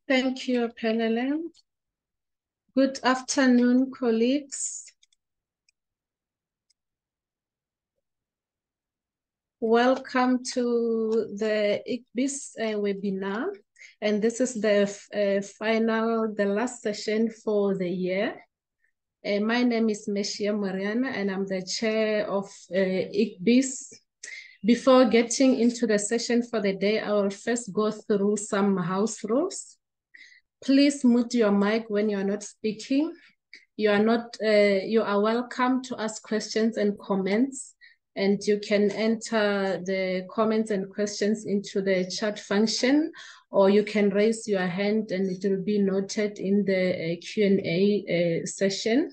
Thank you, Pelele. Good afternoon, colleagues. Welcome to the IGBIS webinar. And this is the last session for the year. My name is Meshia Mariana, and I'm the chair of IGBIS. Before getting into the session for the day, I will first go through some house rules. Please mute your mic when you're not speaking. You are welcome to ask questions and comments, and you can enter the comments and questions into the chat function, or you can raise your hand and it will be noted in the Q&A session.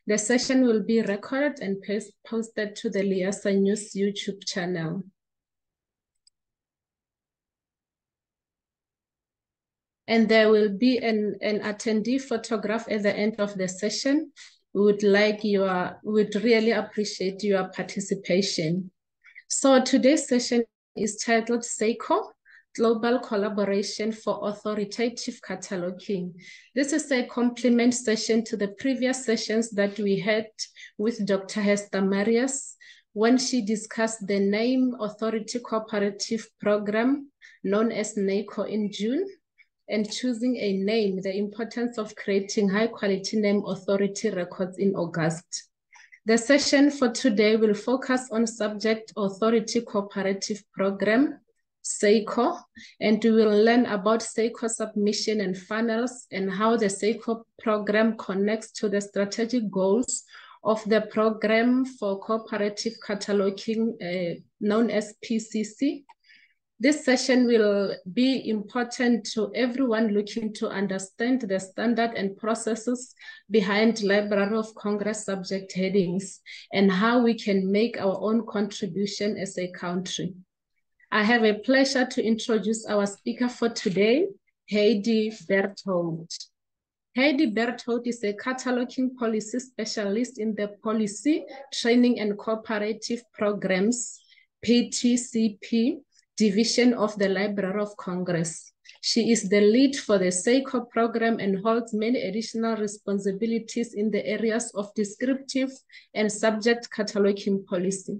The session will be recorded and posted to the Liasa News YouTube channel. And there will be an attendee photograph at the end of the session. We would really appreciate your participation. So today's session is titled SACO, Global Collaboration for Authoritative Cataloging. This is a complement session to the previous sessions that we had with Dr. Hester Marias when she discussed the name Authority Cooperative Program, known as NACO, in June, and choosing a name, the importance of creating high quality name authority records in August. The session for today will focus on subject Authority Cooperative Program, SACO, and we will learn about SACO submission and funnels and how the SACO program connects to the strategic goals of the program for cooperative cataloging, known as PCC. This session will be important to everyone looking to understand the standard and processes behind Library of Congress subject headings and how we can make our own contribution as a country. I have a pleasure to introduce our speaker for today, Heidi Berthold. Heidi Berthold is a cataloging policy specialist in the Policy, Training and Cooperative Programs, PTCP, Division of the Library of Congress. She is the lead for the SACO program and holds many additional responsibilities in the areas of descriptive and subject cataloging policy.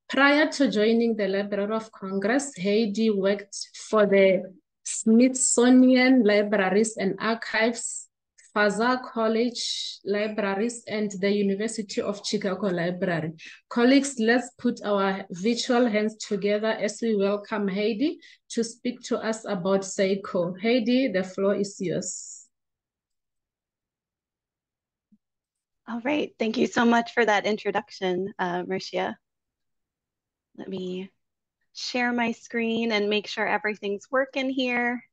Prior to joining the Library of Congress, Heidi worked for the Smithsonian Libraries and Archives, Vassar College Libraries, and the University of Chicago Library. Colleagues, let's put our virtual hands together as we welcome Heidi to speak to us about SACO. Heidi, the floor is yours. All right, thank you so much for that introduction, Marcia. Let me share my screen and make sure everything's working here.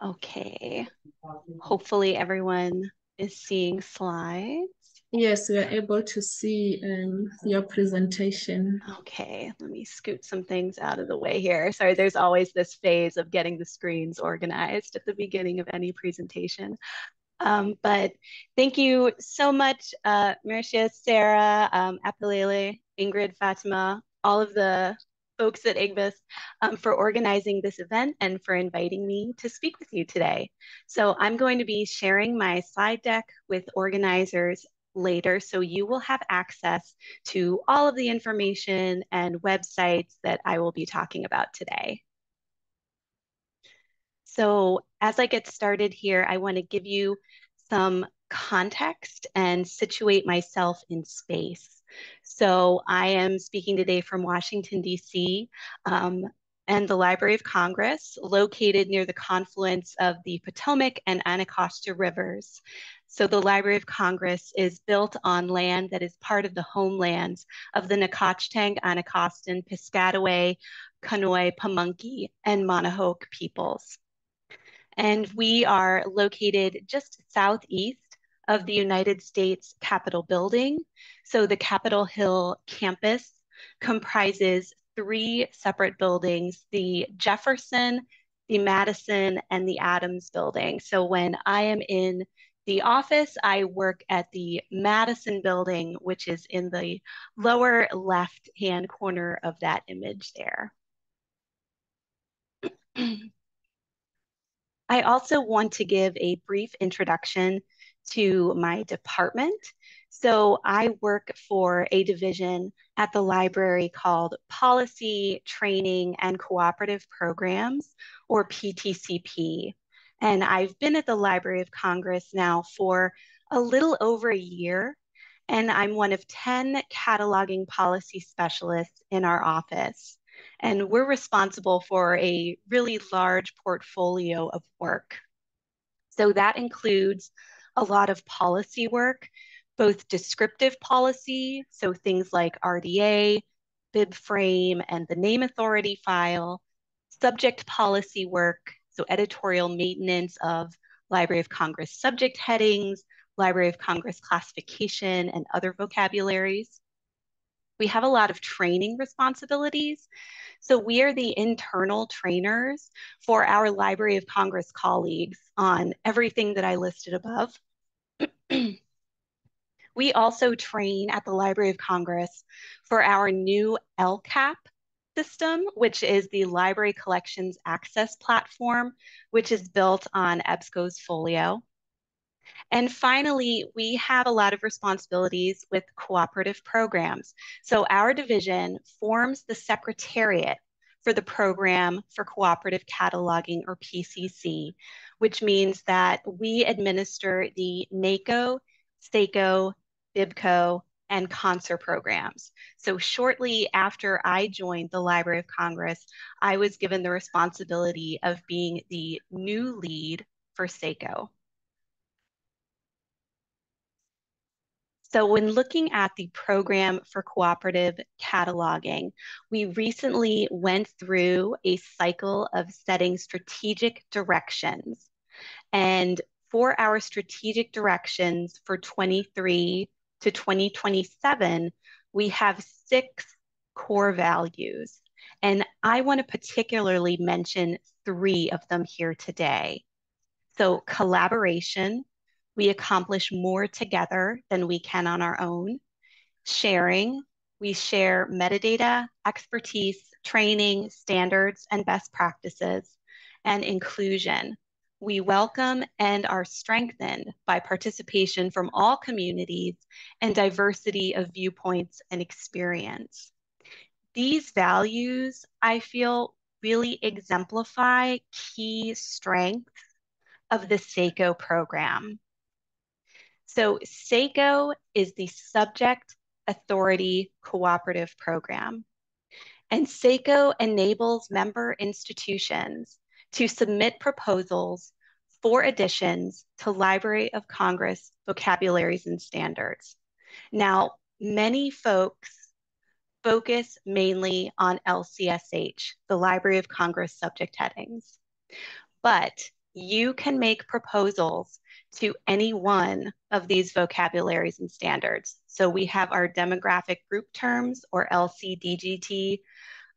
Okay, hopefully everyone is seeing slides. Yes, we are able to see your presentation. Okay, let me scoot some things out of the way here. Sorry, there's always this phase of getting the screens organized at the beginning of any presentation. But thank you so much, Marcia, Sarah, Apalele, Ingrid, Fatima, all of the folks at IGBIS for organizing this event and for inviting me to speak with you today. So I'm going to be sharing my slide deck with organizers later, so you will have access to all of the information and websites that I will be talking about today. So as I get started here, I want to give you some context and situate myself in space. So I am speaking today from Washington, D.C., and the Library of Congress, located near the confluence of the Potomac and Anacostia rivers. So the Library of Congress is built on land that is part of the homelands of the Nacotchtank, Anacostan, Piscataway, Conoy, Pamunkey, and Monohoke peoples. And we are located just southeast of the United States Capitol building. So the Capitol Hill campus comprises 3 separate buildings: the Jefferson, the Madison, and the Adams building. So when I am in the office, I work at the Madison building, which is in the lower left-hand corner of that image there. I also want to give a brief introduction to my department. So I work for a division at the library called Policy, Training, and Cooperative Programs, or PTCP. And I've been at the Library of Congress now for a little over a year, and I'm one of 10 cataloging policy specialists in our office. And we're responsible for a really large portfolio of work. So that includes a lot of policy work, both descriptive policy, so things like RDA, bib frame, and the name authority file, subject policy work, so editorial maintenance of Library of Congress subject headings, Library of Congress classification, and other vocabularies. We have a lot of training responsibilities. So we are the internal trainers for our Library of Congress colleagues on everything that I listed above. We also train at the Library of Congress for our new LCAP system, which is the Library Collections Access Platform, which is built on EBSCO's Folio. And finally, we have a lot of responsibilities with cooperative programs. So our division forms the secretariat for the Program for Cooperative Cataloging, or PCC, which means that we administer the NACO, SACO, BIBCO, and CONSER programs. So shortly after I joined the Library of Congress, I was given the responsibility of being the new lead for SACO. So when looking at the Program for Cooperative Cataloging, we recently went through a cycle of setting strategic directions. And for our strategic directions for 23 to 2027, we have 6 core values. And I want to particularly mention 3 of them here today. So collaboration, we accomplish more together than we can on our own. Sharing, we share metadata, expertise, training, standards, and best practices. And inclusion, we welcome and are strengthened by participation from all communities and diversity of viewpoints and experience. These values, I feel, really exemplify key strengths of the SACO program. So SACO is the Subject Authority Cooperative Program. And SACO enables member institutions to submit proposals for additions to Library of Congress vocabularies and standards. Now, many folks focus mainly on LCSH, the Library of Congress subject headings, but you can make proposals to any one of these vocabularies and standards. So we have our demographic group terms, or LCDGT,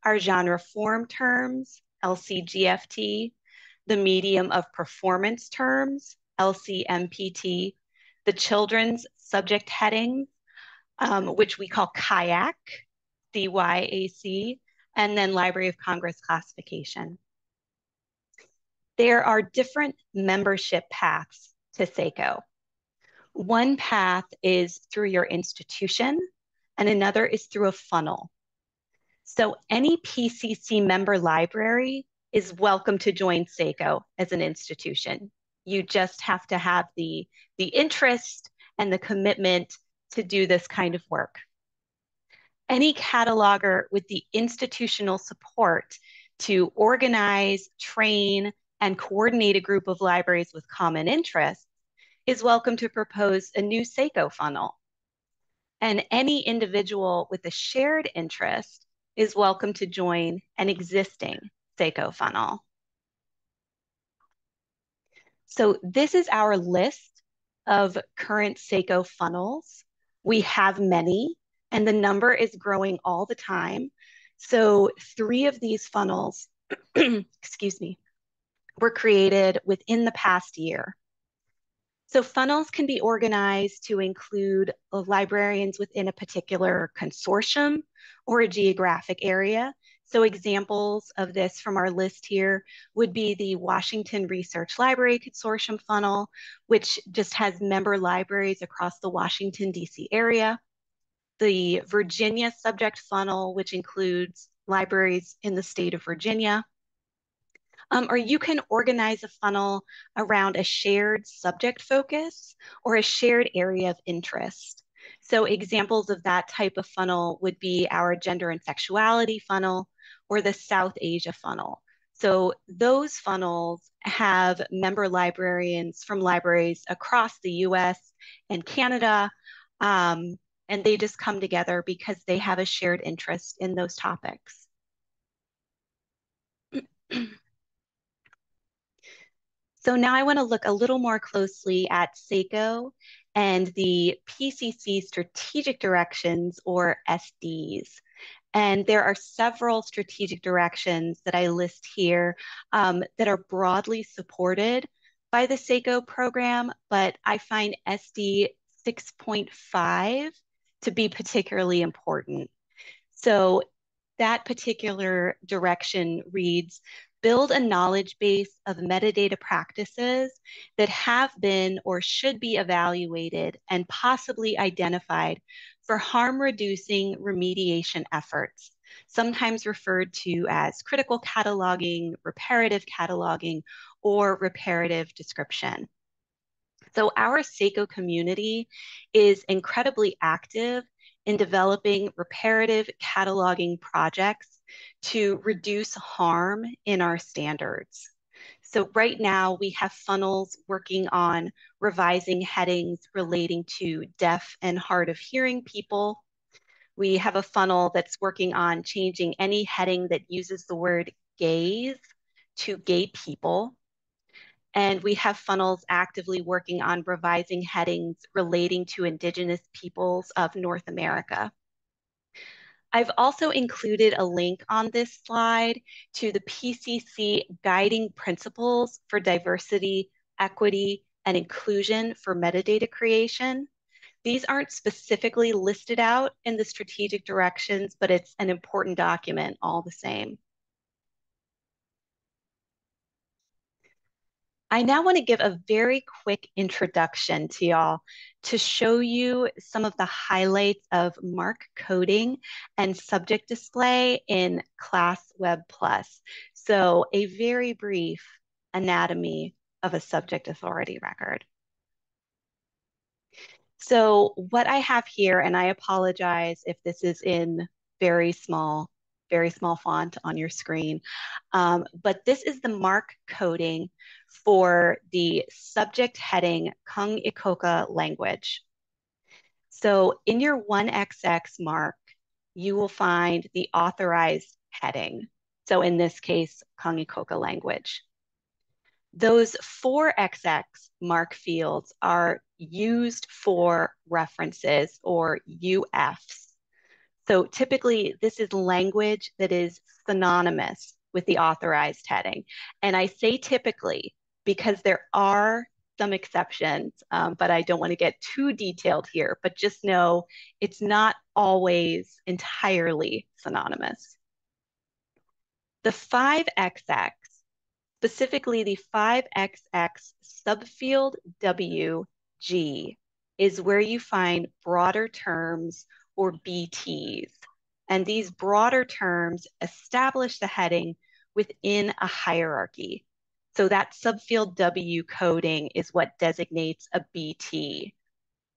our genre form terms, LCGFT, the medium of performance terms, LCMPT, the children's subject headings, which we call CYAC, CYAC, and then Library of Congress classification. There are different membership paths to SACO. One path is through your institution, and another is through a funnel. So any PCC member library is welcome to join SACO as an institution. You just have to have the interest and the commitment to do this kind of work. Any cataloger with the institutional support to organize, train, and coordinate a group of libraries with common interests is welcome to propose a new SACO funnel. And any individual with a shared interest is welcome to join an existing SACO funnel. So this is our list of current SACO funnels. We have many, and the number is growing all the time. So 3 of these funnels, excuse me, were created within the past year. So funnels can be organized to include librarians within a particular consortium or a geographic area. So examples of this from our list here would be the Washington Research Library Consortium funnel, which just has member libraries across the Washington, D.C. area. The Virginia subject funnel, which includes libraries in the state of Virginia. Or you can organize a funnel around a shared subject focus or a shared area of interest. So examples of that type of funnel would be our gender and sexuality funnel or the South Asia funnel. So those funnels have member librarians from libraries across the US and Canada, and they just come together because they have a shared interest in those topics. So now I want to look a little more closely at SACO and the PCC strategic directions, or SDs. And there are several strategic directions that I list here that are broadly supported by the SACO program, but I find SD 6.5 to be particularly important. So that particular direction reads, build a knowledge base of metadata practices that have been or should be evaluated and possibly identified for harm-reducing remediation efforts, sometimes referred to as critical cataloging, reparative cataloging, or reparative description. So our SACO community is incredibly active in developing reparative cataloging projects to reduce harm in our standards. So right now we have funnels working on revising headings relating to deaf and hard of hearing people. We have a funnel that's working on changing any heading that uses the word gays to gay people. And we have funnels actively working on revising headings relating to Indigenous peoples of North America. I've also included a link on this slide to the PCC guiding principles for diversity, equity, and inclusion for metadata creation. These aren't specifically listed out in the strategic directions, but it's an important document all the same. I now want to give a very quick introduction to y'all to show you some of the highlights of MARC coding and subject display in Class Web Plus. So a very brief anatomy of a subject authority record. So what I have here, and I apologize if this is in very small font on your screen, but this is the MARC coding for the subject heading Kung Ikoka language. So in your 1XX MARC, you will find the authorized heading. So in this case, Kung Ikoka language. Those 4XX MARC fields are used for references, or UFs. So typically this is language that is synonymous with the authorized heading. And I say typically because there are some exceptions, but I don't want to get too detailed here, but just know it's not always entirely synonymous. The 5XX, specifically the 5XX subfield WG, is where you find broader terms, or BTs. And these broader terms establish the heading within a hierarchy. So that subfield W coding is what designates a BT.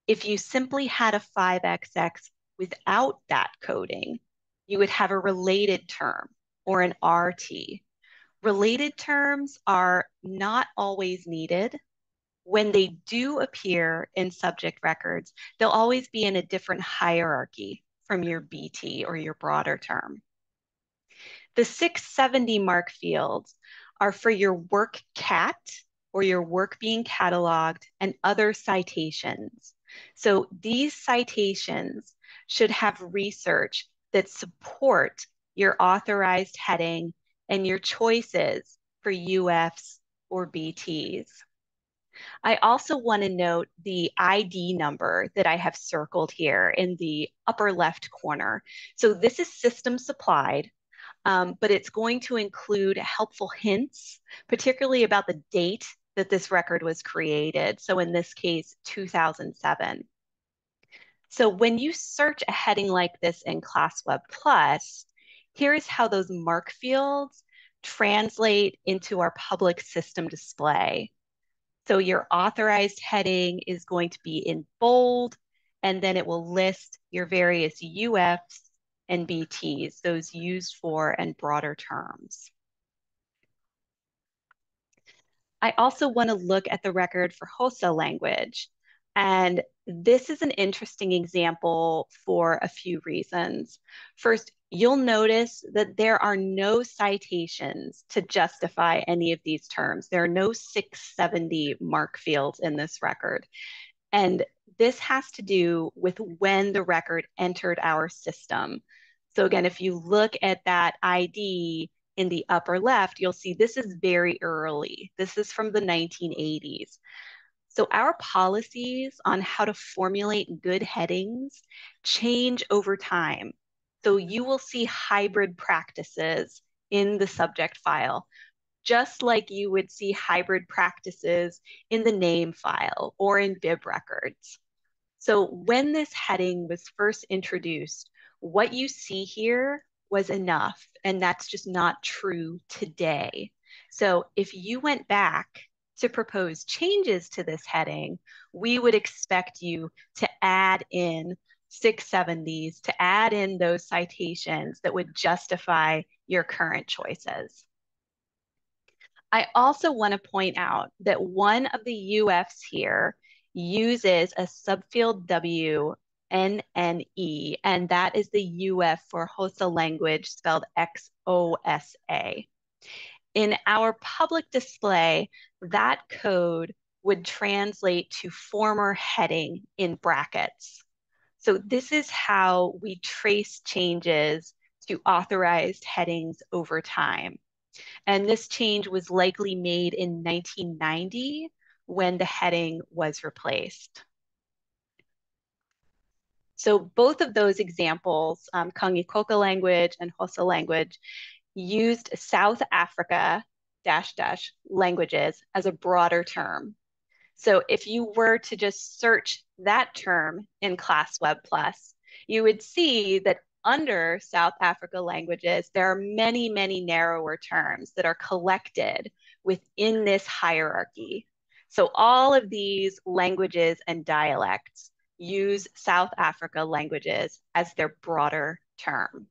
If you simply had a 5XX without that coding, you would have a related term, or an RT. Related terms are not always needed. When they do appear in subject records, they'll always be in a different hierarchy from your BT, or your broader term. The 670 MARC fields are for your work cat, or your work being cataloged, and other citations. So these citations should have research that support your authorized heading and your choices for UFs or BTs. I also want to note the ID number that I have circled here in the upper left corner. So this is system supplied. but it's going to include helpful hints, particularly about the date that this record was created. So in this case, 2007. So when you search a heading like this in ClassWeb Plus, here's how those mark fields translate into our public system display. So your authorized heading is going to be in bold, and then it will list your various UFs and BTs, those used for and broader terms. I also want to look at the record for wholesale language. And this is an interesting example for a few reasons. First, you'll notice that there are no citations to justify any of these terms. There are no 670 mark fields in this record. And this has to do with when the record entered our system. So again, if you look at that ID in the upper left, you'll see this is very early. This is from the 1980s. So our policies on how to formulate good headings change over time. So you will see hybrid practices in the subject file, just like you would see hybrid practices in the name file or in bib records. So when this heading was first introduced, what you see here was enough, and that's just not true today. So if you went back to propose changes to this heading, we would expect you to add in 670s, to add in those citations that would justify your current choices. I also want to point out that one of the UFs here uses a subfield W NNE, and that is the UF for wholesale language spelled XOSA. In our public display, that code would translate to former heading in brackets. So this is how we trace changes to authorized headings over time. And this change was likely made in 1990 when the heading was replaced. So both of those examples, Kangikoka language and Xhosa language, used South Africa languages as a broader term. So if you were to just search that term in ClassWeb Plus, you would see that under South Africa languages, there are many, many narrower terms that are collected within this hierarchy. So all of these languages and dialects use South Africa languages as their broader term.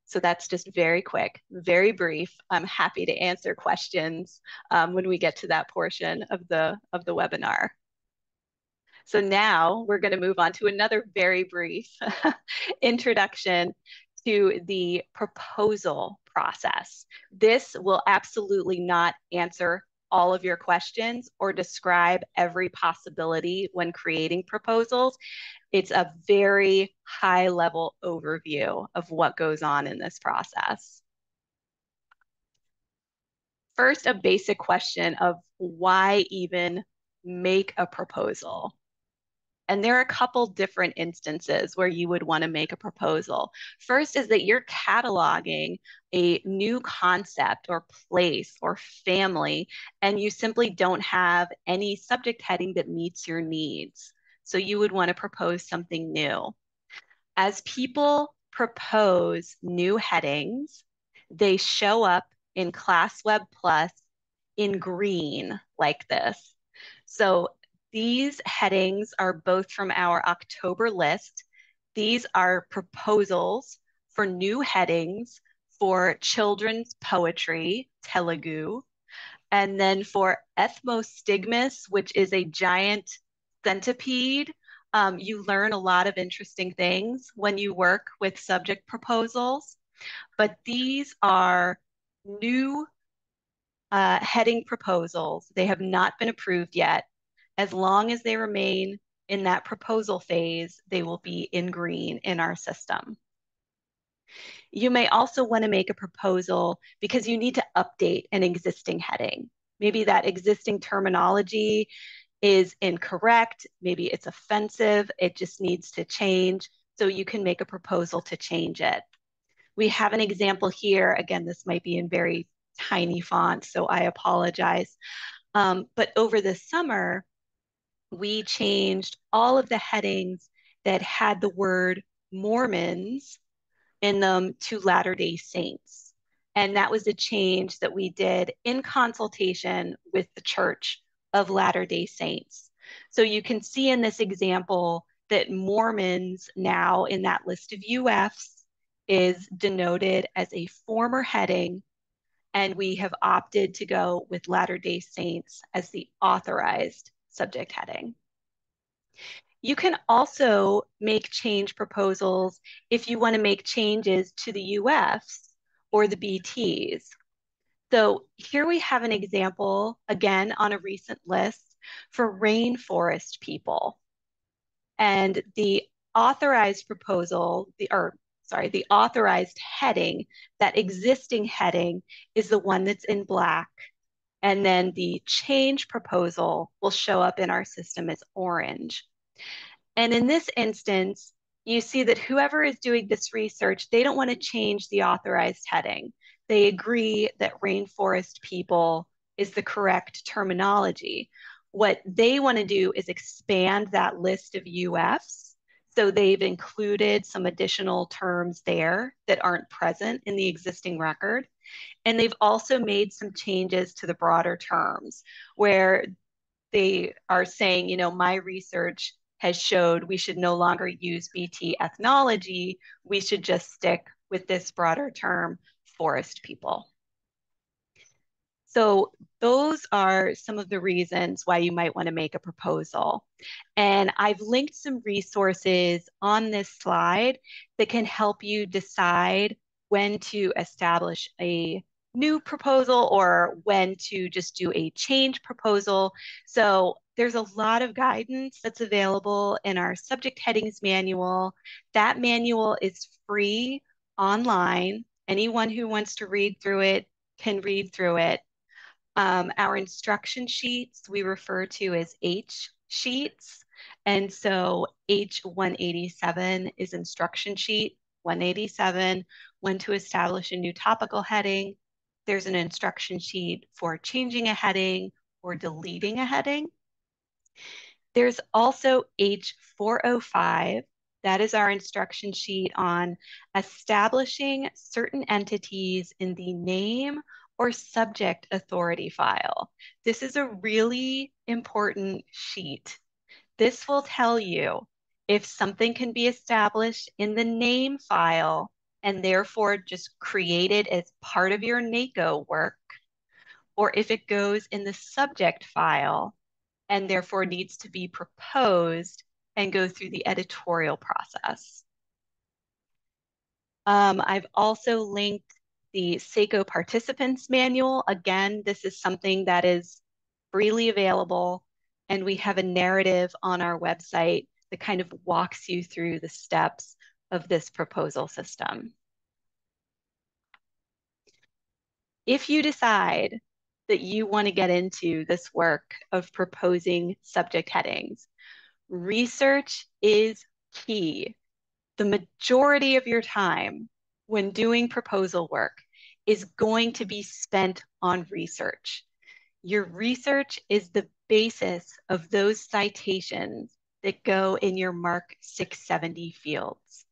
So that's just very quick, very brief. I'm happy to answer questions when we get to that portion of the webinar. So now we're going to move on to another very brief introduction to the proposal process. This will absolutely not answer all of your questions or describe every possibility when creating proposals. It's a very high level overview of what goes on in this process. First, a basic question of why even make a proposal? And there are a couple different instances where you would want to make a proposal. First is that you're cataloging a new concept or place or family, and you simply don't have any subject heading that meets your needs. So you would want to propose something new. As people propose new headings, they show up in ClassWeb Plus in green like this. So these headings are both from our October list. These are proposals for new headings for children's poetry, Telugu, and then for Ethmostigmus, which is a giant centipede. You learn a lot of interesting things when you work with subject proposals, but these are new heading proposals. They have not been approved yet. As long as they remain in that proposal phase, they will be in green in our system. You may also want to make a proposal because you need to update an existing heading. Maybe that existing terminology is incorrect. Maybe it's offensive. It just needs to change. So you can make a proposal to change it. We have an example here. Again, this might be in very tiny font, so I apologize. But over the summer, we changed all of the headings that had the word Mormons in them to Latter-day Saints. And that was a change that we did in consultation with the Church of Latter-day Saints. So you can see in this example that Mormons now in that list of UFs is denoted as a former heading, and we have opted to go with Latter-day Saints as the authorized subject heading. You can also make change proposals if you want to make changes to the UFs or the BTs. So here we have an example, again, on a recent list for rainforest people. And the authorized proposal, the authorized heading, that existing heading is the one that's in black. And then the change proposal will show up in our system as orange. And in this instance, you see that whoever is doing this research, they don't want to change the authorized heading. They agree that rainforest people is the correct terminology. What they want to do is expand that list of UFs. So they've included some additional terms there that aren't present in the existing record. And they've also made some changes to the broader terms where they are saying, you know, my research has showed we should no longer use BT ethnology. We should just stick with this broader term, forest people. So those are some of the reasons why you might want to make a proposal. And I've linked some resources on this slide that can help you decide when to establish a new proposal or when to just do a change proposal. So there's a lot of guidance that's available in our subject headings manual. That manual is free online. Anyone who wants to read through it can read through it. Our instruction sheets we refer to as H sheets. And so H187 is instruction sheet 187, when to establish a new topical heading. There's an instruction sheet for changing a heading or deleting a heading. There's also H405. That is our instruction sheet on establishing certain entities in the name or subject authority file. This is a really important sheet. This will tell you if something can be established in the name file and therefore just created as part of your NACO work, or if it goes in the subject file and therefore needs to be proposed and go through the editorial process. I've also linked the SACO participants manual. Again, this is something that is freely available, and we have a narrative on our website that kind of walks you through the steps of this proposal system. If you decide that you want to get into this work of proposing subject headings, research is key. The majority of your time when doing proposal work is going to be spent on research. Your research is the basis of those citations that go in your MARC 670 fields.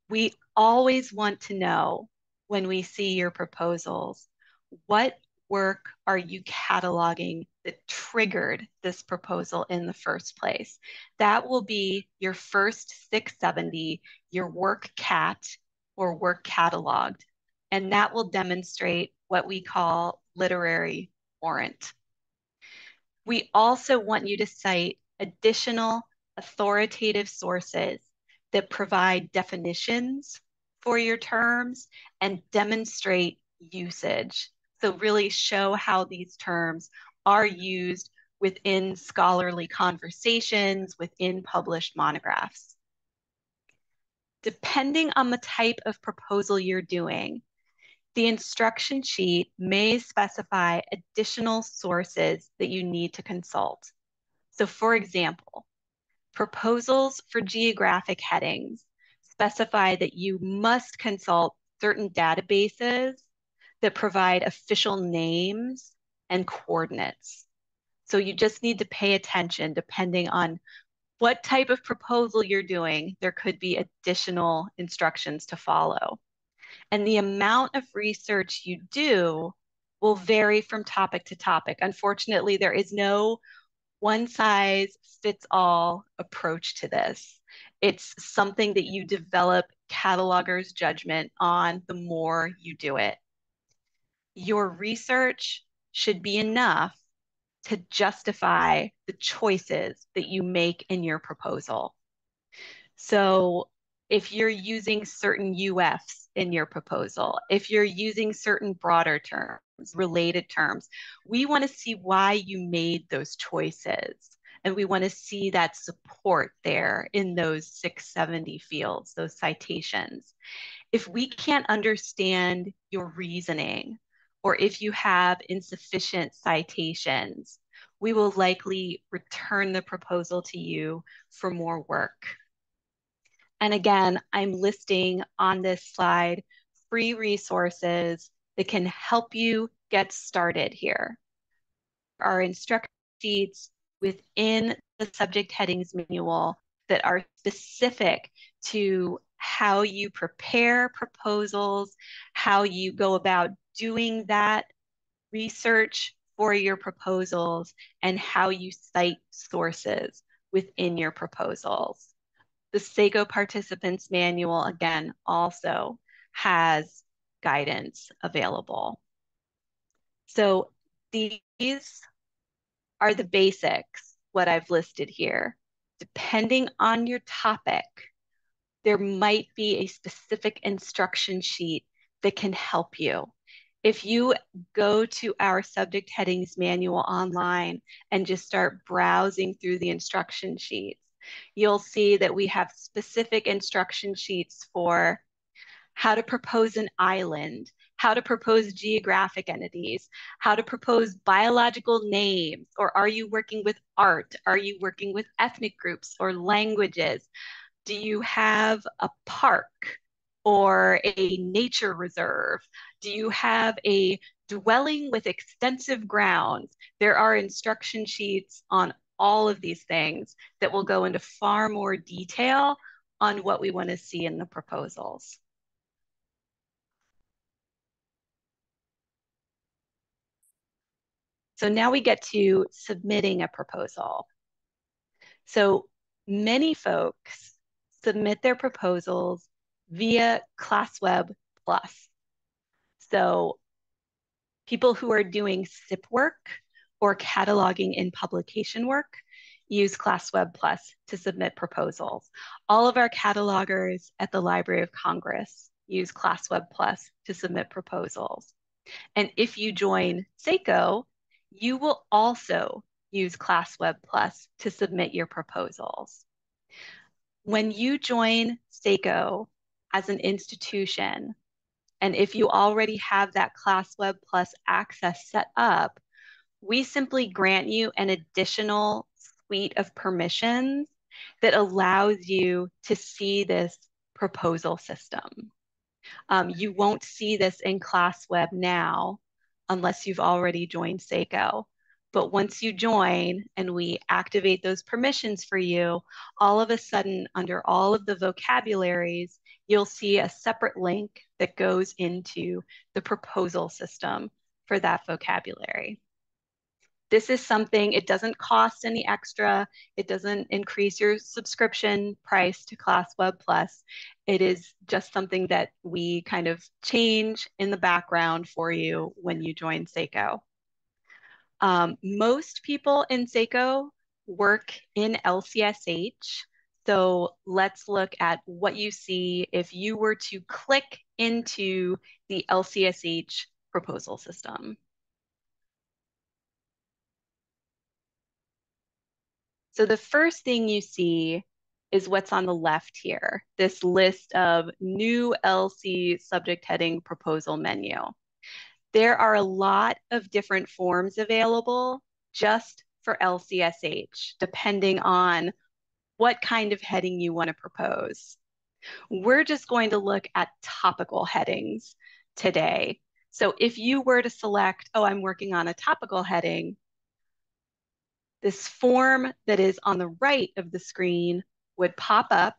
We always want to know when we see your proposals, what work are you cataloging that triggered this proposal in the first place? That will be your first 670, your work cat or work cataloged. And that will demonstrate what we call literary warrant. We also want you to cite additional authoritative sources that provide definitions for your terms and demonstrate usage. So really show how these terms are used within scholarly conversations, within published monographs. Depending on the type of proposal you're doing, the instruction sheet may specify additional sources that you need to consult. So for example, proposals for geographic headings specify that you must consult certain databases that provide official names and coordinates. So you just need to pay attention depending on what type of proposal you're doing. There could be additional instructions to follow. And the amount of research you do will vary from topic to topic. Unfortunately, there is no one size fits all approach to this. It's something that you develop cataloger's judgment on the more you do it. Your research should be enough to justify the choices that you make in your proposal. So if you're using certain UFs in your proposal, if you're using certain broader terms, related terms, we want to see why you made those choices. And we want to see that support there in those 670 fields, those citations. If we can't understand your reasoning, or if you have insufficient citations, we will likely return the proposal to you for more work. And again, I'm listing on this slide free resources that can help you get started here. Our instruction sheets within the subject headings manual that are specific to how you prepare proposals, how you go about doing that research for your proposals, and how you cite sources within your proposals. The SACO Participants Manual, again, also has guidance available. So these are the basics, what I've listed here. Depending on your topic, there might be a specific instruction sheet that can help you. If you go to our subject headings manual online and just start browsing through the instruction sheets, you'll see that we have specific instruction sheets for how to propose an island, how to propose geographic entities, how to propose biological names, or are you working with art? Are you working with ethnic groups or languages? Do you have a park or a nature reserve? Do you have a dwelling with extensive grounds? There are instruction sheets on all of these things that will go into far more detail on what we want to see in the proposals. So now we get to submitting a proposal. So many folks submit their proposals via ClassWeb Plus. So people who are doing SIP work or cataloging in publication work use ClassWeb Plus to submit proposals. All of our catalogers at the Library of Congress use ClassWeb Plus to submit proposals. And if you join SACO, you will also use ClassWeb Plus to submit your proposals. When you join SACO as an institution, and if you already have that ClassWeb Plus access set up, we simply grant you an additional suite of permissions that allows you to see this proposal system. You won't see this in ClassWeb now unless you've already joined SACO. But once you join and we activate those permissions for you, all of a sudden, under all of the vocabularies, you'll see a separate link that goes into the proposal system for that vocabulary. This is something, it doesn't cost any extra. It doesn't increase your subscription price to ClassWeb Plus. It is just something that we kind of change in the background for you when you join SACO. Most people in SACO work in LCSH. So let's look at what you see if you were to click into the LCSH proposal system. So the first thing you see is what's on the left here, this list of new LC subject heading proposal menu. There are a lot of different forms available just for LCSH, depending on what kind of heading you want to propose. We're just going to look at topical headings today. So if you were to select, oh, I'm working on a topical heading, this form that is on the right of the screen would pop up,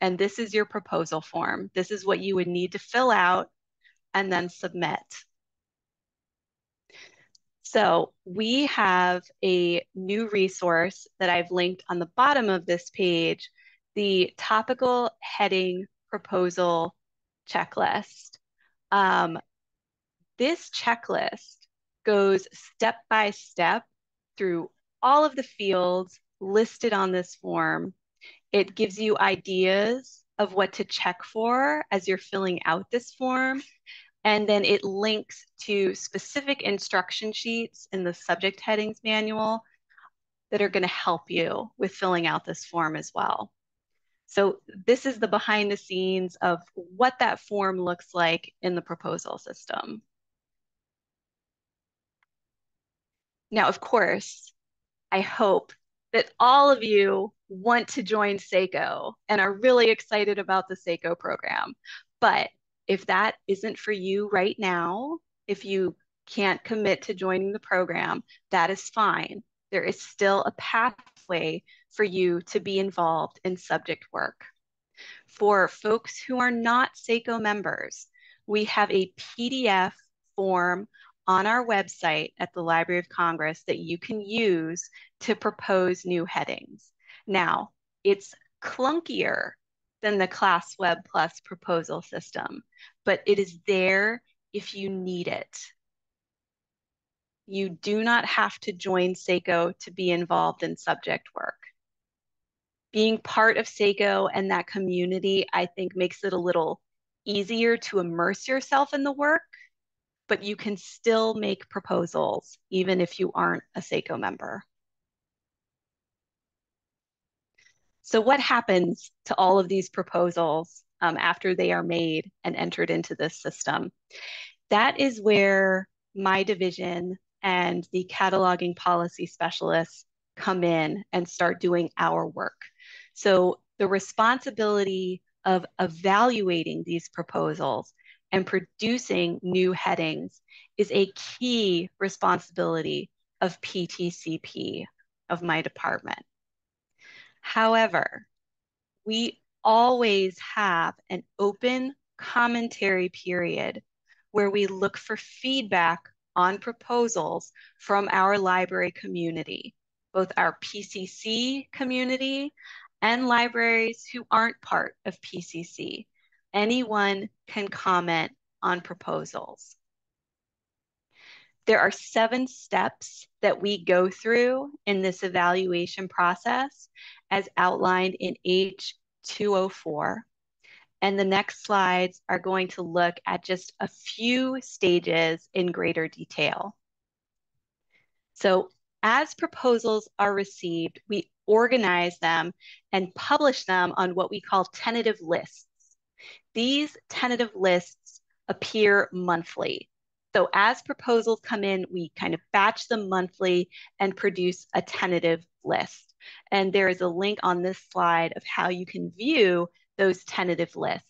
and this is your proposal form. This is what you would need to fill out and then submit. So we have a new resource that I've linked on the bottom of this page, the topical heading proposal checklist. This checklist goes step by step through all of the fields listed on this form. It gives you ideas of what to check for as you're filling out this form. And then it links to specific instruction sheets in the subject headings manual that are going to help you with filling out this form as well. So this is the behind the scenes of what that form looks like in the proposal system. Now, of course, I hope that all of you want to join SACO and are really excited about the SACO program. But if that isn't for you right now, if you can't commit to joining the program, that is fine. There is still a pathway for you to be involved in subject work. For folks who are not SACO members, we have a PDF form on our website at the Library of Congress that you can use to propose new headings. Now, it's clunkier than the ClassWeb Plus proposal system, but it is there if you need it. You do not have to join SACO to be involved in subject work. Being part of SACO and that community, I think, makes it a little easier to immerse yourself in the work, but you can still make proposals even if you aren't a SACO member. So what happens to all of these proposals after they are made and entered into this system? That is where my division and the cataloging policy specialists come in and start doing our work. So the responsibility of evaluating these proposals and producing new headings is a key responsibility of PTCP, of my department. However, we always have an open commentary period where we look for feedback on proposals from our library community, both our PCC community and libraries who aren't part of PCC. Anyone can comment on proposals. There are 7 steps that we go through in this evaluation process as outlined in H204. And the next slides are going to look at just a few stages in greater detail. So as proposals are received, we organize them and publish them on what we call tentative lists. These tentative lists appear monthly. So as proposals come in, we kind of batch them monthly and produce a tentative list. And there is a link on this slide of how you can view those tentative lists.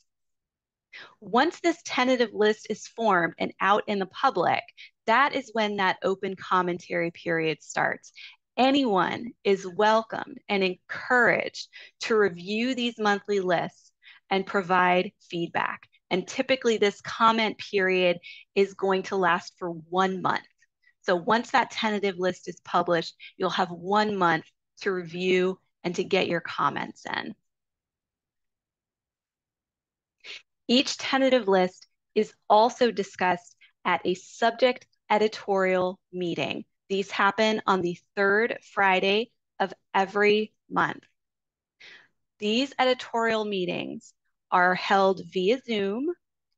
Once this tentative list is formed and out in the public, that is when that open commentary period starts. Anyone is welcomed and encouraged to review these monthly lists and provide feedback. And typically this comment period is going to last for 1 month. So once that tentative list is published, you'll have 1 month to review and to get your comments in. Each tentative list is also discussed at a subject editorial meeting. These happen on the 3rd Friday of every month. These editorial meetings are held via Zoom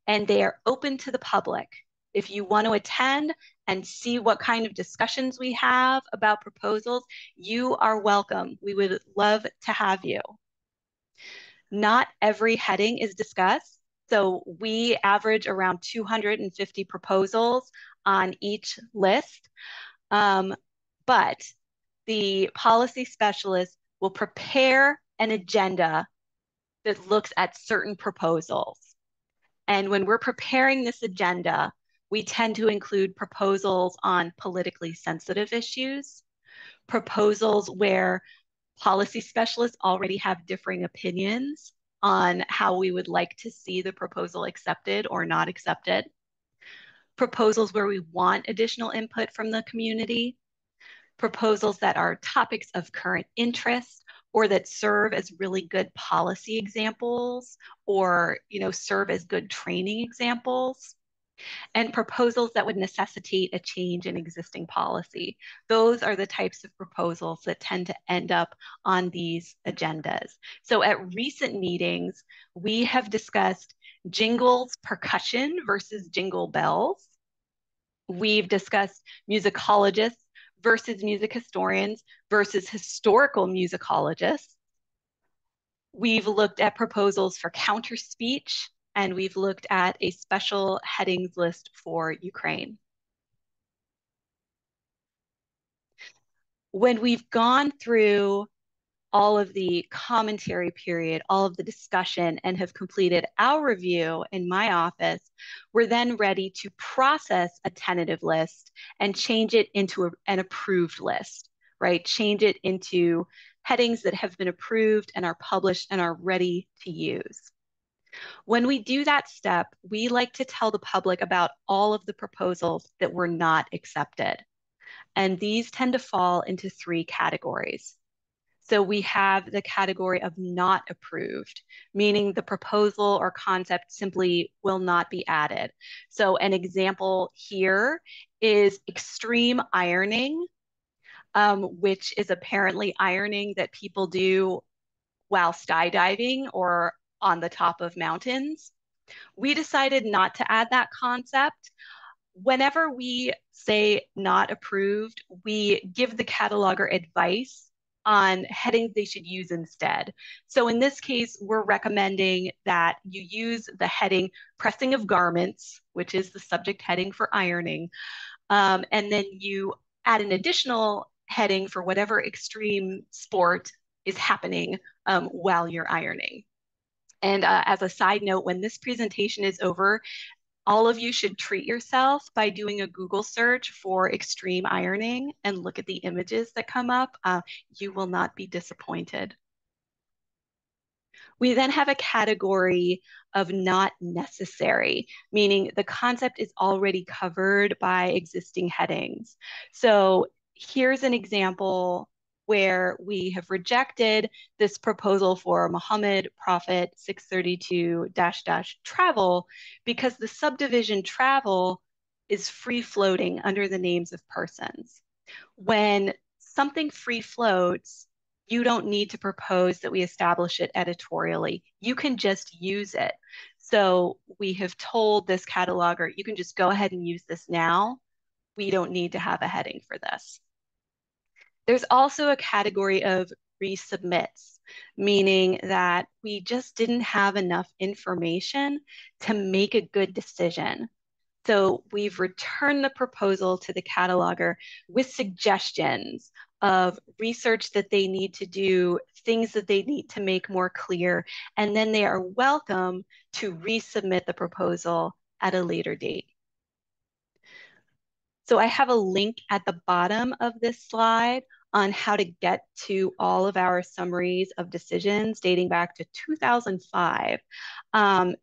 and they are open to the public. If you want to attend and see what kind of discussions we have about proposals, you are welcome. We would love to have you. Not every heading is discussed. So we average around 250 proposals on each list. But the policy specialist will prepare an agenda that looks at certain proposals. And when we're preparing this agenda, we tend to include proposals on politically sensitive issues, proposals where policy specialists already have differing opinions on how we would like to see the proposal accepted or not accepted, proposals where we want additional input from the community, proposals that are topics of current interest or that serve as really good policy examples or serve as good training examples, and proposals that would necessitate a change in existing policy. Those are the types of proposals that tend to end up on these agendas. So at recent meetings, we have discussed jingles, percussion versus jingle bells. We've discussed musicologists versus music historians versus historical musicologists. We've looked at proposals for counter speech, and we've looked at a special headings list for Ukraine. When we've gone through all of the commentary period, all of the discussion, and have completed our review in my office, we're then ready to process a tentative list and change it into an approved list, right? Change it into headings that have been approved and are published and are ready to use. When we do that step, we like to tell the public about all of the proposals that were not accepted. And these tend to fall into 3 categories. So we have the category of not approved, meaning the proposal or concept simply will not be added. So an example here is extreme ironing, which is apparently ironing that people do while skydiving or on the top of mountains. We decided not to add that concept. Whenever we say not approved, we give the cataloger advice on headings they should use instead. So in this case, we're recommending that you use the heading pressing of garments, which is the subject heading for ironing, and then you add an additional heading for whatever extreme sport is happening while you're ironing. And as a side note, when this presentation is over, all of you should treat yourself by doing a Google search for extreme ironing and look at the images that come up. You will not be disappointed. We then have a category of not necessary, meaning the concept is already covered by existing headings. So here's an example where we have rejected this proposal for Muhammad Prophet 632 -- travel because the subdivision travel is free floating under the names of persons. When something free floats, you don't need to propose that we establish it editorially. You can just use it. So we have told this cataloger, you can just go ahead and use this now. We don't need to have a heading for this. There's also a category of resubmits, meaning that we just didn't have enough information to make a good decision. So we've returned the proposal to the cataloger with suggestions of research that they need to do, things that they need to make more clear, and then they are welcome to resubmit the proposal at a later date. So I have a link at the bottom of this slide on how to get to all of our summaries of decisions dating back to 2005. And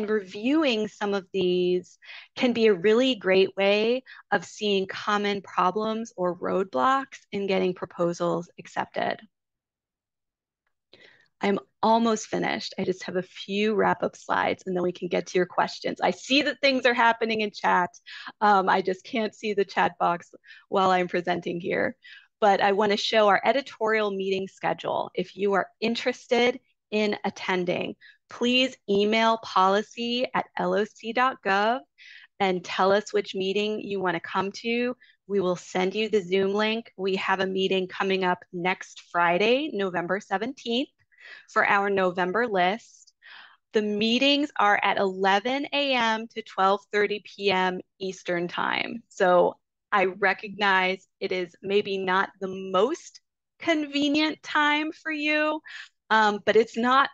reviewing some of these can be a really great way of seeing common problems or roadblocks in getting proposals accepted. I'm almost finished. I just have a few wrap-up slides and then we can get to your questions. I see that things are happening in chat. I just can't see the chat box while I'm presenting here. But I want to show our editorial meeting schedule. If you are interested in attending, please email policy@loc.gov and tell us which meeting you want to come to. We will send you the Zoom link. We have a meeting coming up next Friday, November 17th. For our November list. The meetings are at 11 a.m. to 12:30 p.m. Eastern time. So I recognize it is maybe not the most convenient time for you, but it's not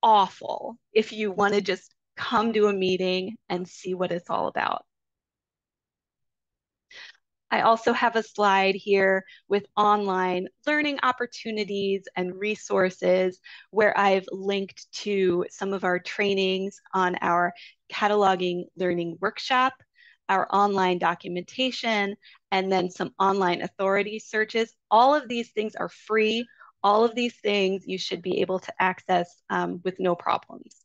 awful if you want to just come to a meeting and see what it's all about. I also have a slide here with online learning opportunities and resources where I've linked to some of our trainings on our cataloging learning workshop, our online documentation, and then some online authority searches. All of these things are free. All of these things you should be able to access with no problems.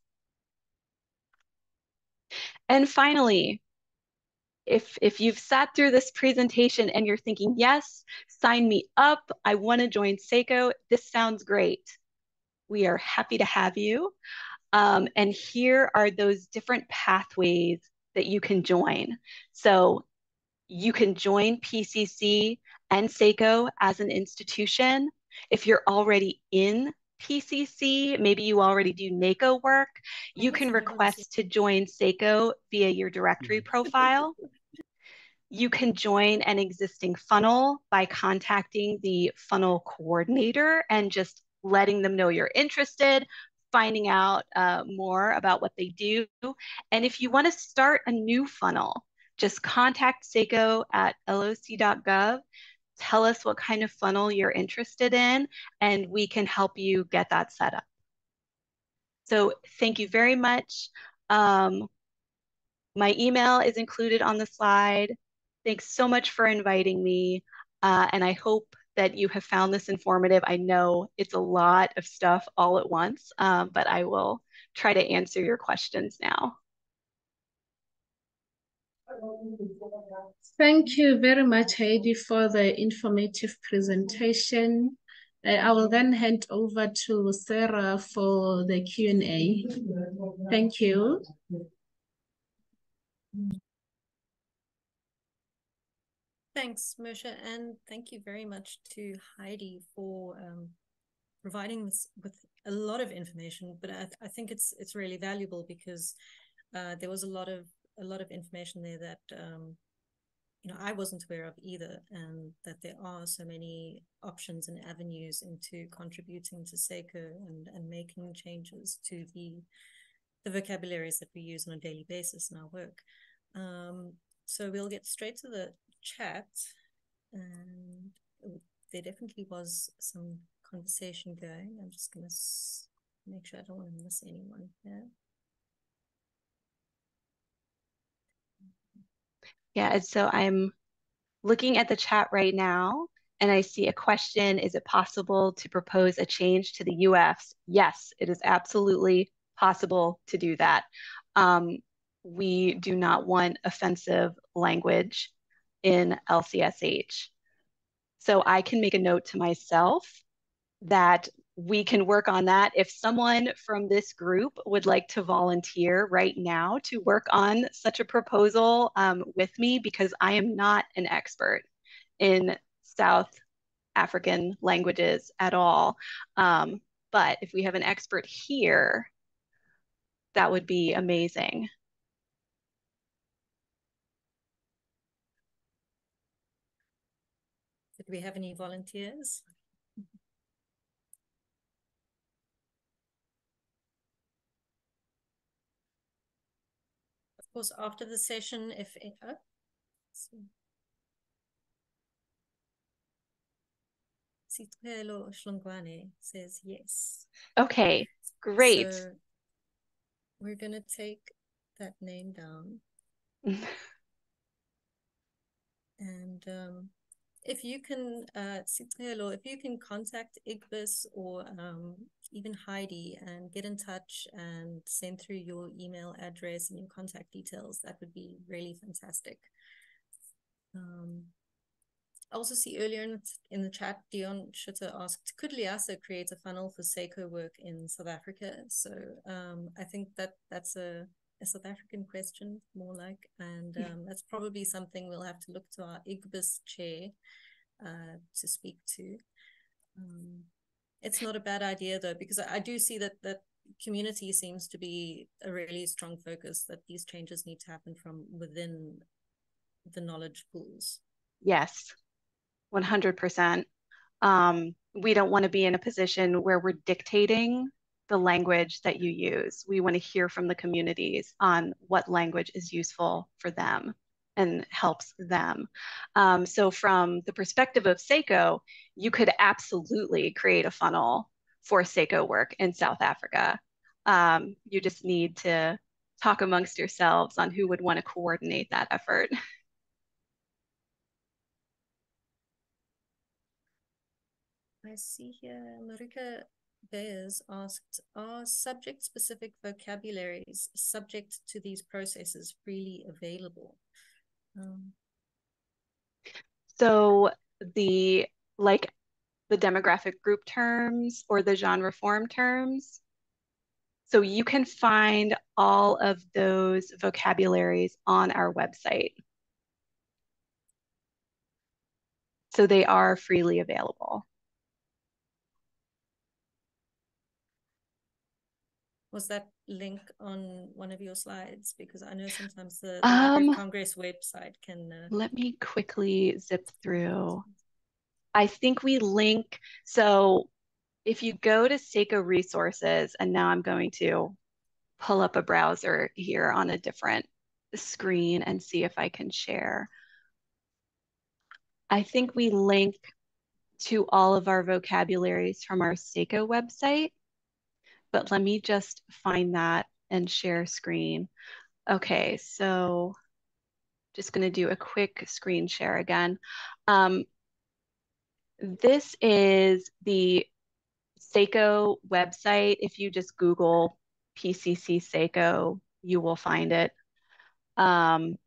And finally, if you've sat through this presentation and you're thinking, yes, sign me up, I want to join SACO, this sounds great. We are happy to have you. And here are those different pathways that you can join. So you can join PCC and SACO as an institution. If you're already in PCC, maybe you already do NACO work, you can request to join SACO via your directory profile. You can join an existing funnel by contacting the funnel coordinator and just letting them know you're interested, finding out more about what they do. And if you want to start a new funnel, just contact SACO at loc.gov. Tell us what kind of funnel you're interested in, and we can help you get that set up. So thank you very much. My email is included on the slide. Thanks so much for inviting me. And I hope that you have found this informative. I know it's a lot of stuff all at once, but I will try to answer your questions now. Thank you very much, Heidi, for the informative presentation. I will then hand over to Sarah for the Q&A. Thank you. Thanks, Moshe, and thank you very much to Heidi for providing us with a lot of information. But I think it's really valuable because there was a lot of information there that I wasn't aware of either, and that there are so many options and avenues into contributing to SACO and making changes to the vocabularies that we use on a daily basis in our work. So we'll get straight to the chat, and there definitely was some conversation going. I'm just going to make sure I don't want to miss anyone here. Yeah, and so I'm looking at the chat right now, and I see a question: is it possible to propose a change to the UFs? Yes, it is absolutely possible to do that. We do not want offensive language in LCSH. So I can make a note to myself that we can work on that. If someone from this group would like to volunteer right now to work on such a proposal with me, because I am not an expert in South African languages at all. But if we have an expert here, that would be amazing. Did we have any volunteers? Of course, after the session, if Sitwelo Shlongwane says yes. Okay, great. So we're going to take that name down. And if you can, Sitwelo, if you can contact IGBIS or even Heidi and get in touch and send through your email address and your contact details, that would be really fantastic. I also see earlier in the chat, Dion Schutter asked, could LIASA create a funnel for SACO work in South Africa? So I think that's a South African question, more like, and that's probably something we'll have to look to our IGBIS chair to speak to. It's not a bad idea, though, because I do see that community seems to be a really strong focus, that these changes need to happen from within the knowledge pools. Yes, 100%. We don't want to be in a position where we're dictating the language that you use. We want to hear from the communities on what language is useful for them and helps them. So from the perspective of SACO, you could absolutely create a funnel for SACO work in South Africa. You just need to talk amongst yourselves on who would want to coordinate that effort. I see here, Marika Bears asked, are subject-specific vocabularies subject to these processes freely available? So the demographic group terms or the genre form terms. So you can find all of those vocabularies on our website. So they are freely available. Was that link on one of your slides? Because I know sometimes the Library of Congress website can... let me quickly zip through. I think we link, so if you go to SACO resources, and now I'm going to pull up a browser here on a different screen and see if I can share. I think we link to all of our vocabularies from our SACO website, but let me just find that and share screen. Okay, so just gonna do a quick screen share again. This is the SACO website. If you just Google PCC SACO, you will find it. The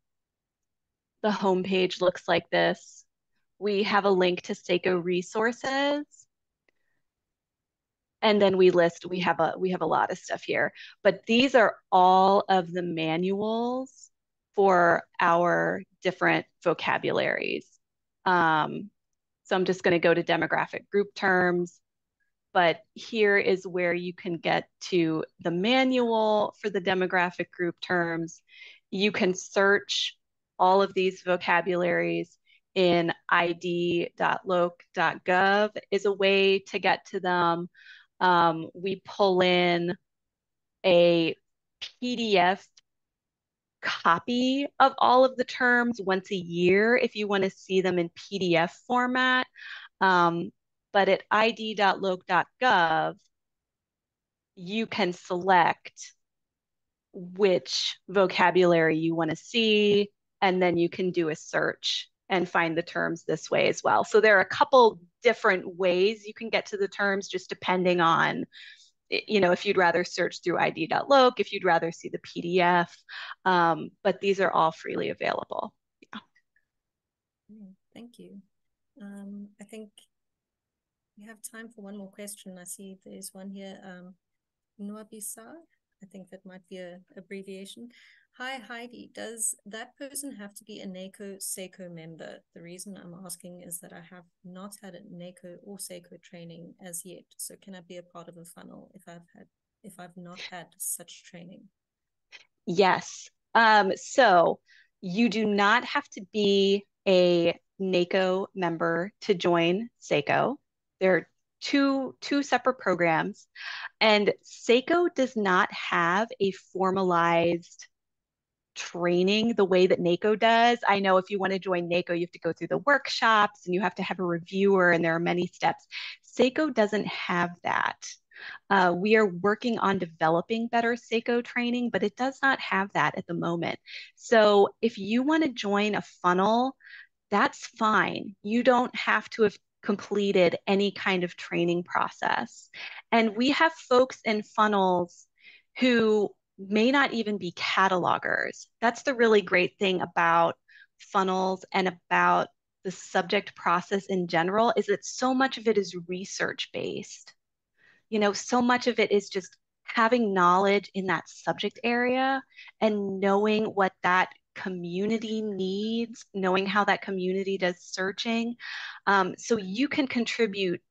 homepage looks like this. We have a link to SACO resources. And then we have a lot of stuff here, but these are all of the manuals for our different vocabularies. So I'm just going to go to demographic group terms, but here is where you can get to the manual for the demographic group terms. You can search all of these vocabularies in id.loc.gov is a way to get to them. We pull in a PDF copy of all of the terms once a year if you want to see them in PDF format. But at id.loc.gov, you can select which vocabulary you want to see, and then you can do a search and find the terms this way as well. So there are a couple different ways you can get to the terms, just depending on, you know, if you'd rather search through id.loc, if you'd rather see the PDF, but these are all freely available. Yeah. Thank you. I think we have time for one more question. I see there's one here. Nwabisa, I think that might be an abbreviation. Hi, Heidi. Does that person have to be a NACO SACO member? The reason I'm asking is that I have not had a NACO or SACO training as yet. So can I be a part of a funnel if I've not had such training? Yes. So you do not have to be a NACO member to join SACO. There are two separate programs, and SACO does not have a formalized training the way that NACO does. I know if you want to join NACO, you have to go through the workshops and you have to have a reviewer, and there are many steps. SACO doesn't have that. We are working on developing better SACO training, but it does not have that at the moment. So if you want to join a funnel, that's fine. You don't have to have completed any kind of training process. And we have folks in funnels who may not even be catalogers. That's the really great thing about funnels and about the subject process in general, is that so much of it is research based. You know, so much of it is just having knowledge in that subject area and knowing what that community needs, knowing how that community does searching. So you can contribute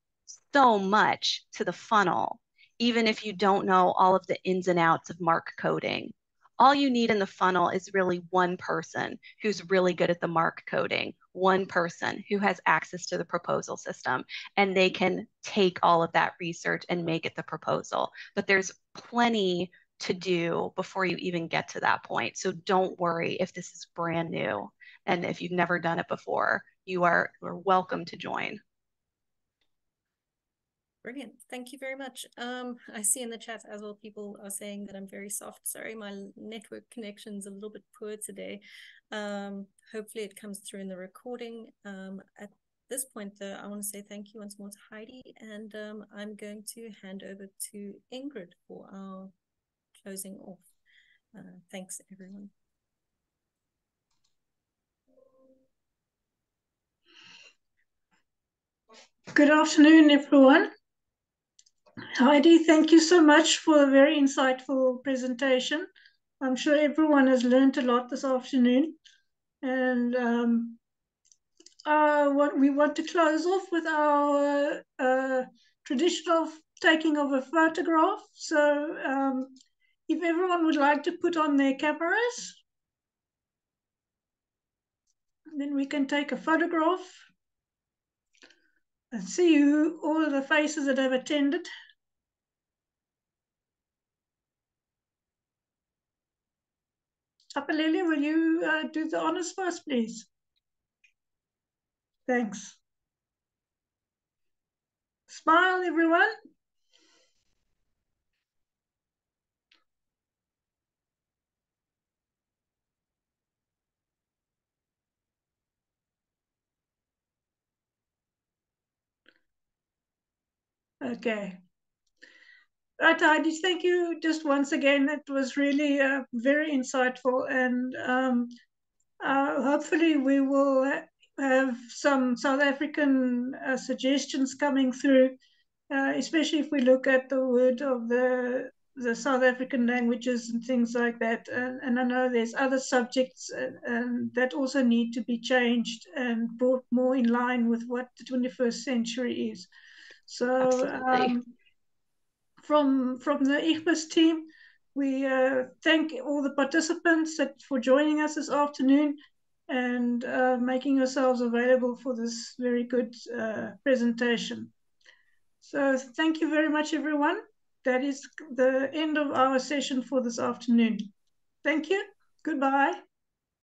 so much to the funnel, even if you don't know all of the ins and outs of MARC coding. all you need in the funnel is really one person who's really good at the mark coding, one person who has access to the proposal system, and they can take all of that research and make it the proposal. But there's plenty to do before you even get to that point. So don't worry if this is brand new and if you've never done it before, you are welcome to join. Brilliant. Thank you very much. I see in the chat as well, people are saying that I'm very soft. Sorry, my network connection's a little bit poor today. Hopefully it comes through in the recording. At this point, though, I want to say thank you once more to Heidi, and I'm going to hand over to Ingrid for our closing off. Thanks, everyone. Good afternoon, everyone. Heidi, thank you so much for a very insightful presentation. I'm sure everyone has learned a lot this afternoon. And what we want to close off with our tradition of taking of a photograph. So if everyone would like to put on their cameras, then we can take a photograph and see all of the faces that have attended. Apalele, will you do the honors first, please? Thanks. Smile, everyone. Okay. Right, Heidi, thank you just once again. It was really very insightful, and hopefully we will have some South African suggestions coming through, especially if we look at the word of the South African languages and things like that. And I know there's other subjects and that also need to be changed and brought more in line with what the 21st century is. So from the IGBIS team, we thank all the participants for joining us this afternoon and making yourselves available for this very good presentation. So thank you very much, everyone. That is the end of our session for this afternoon. Thank you. Goodbye.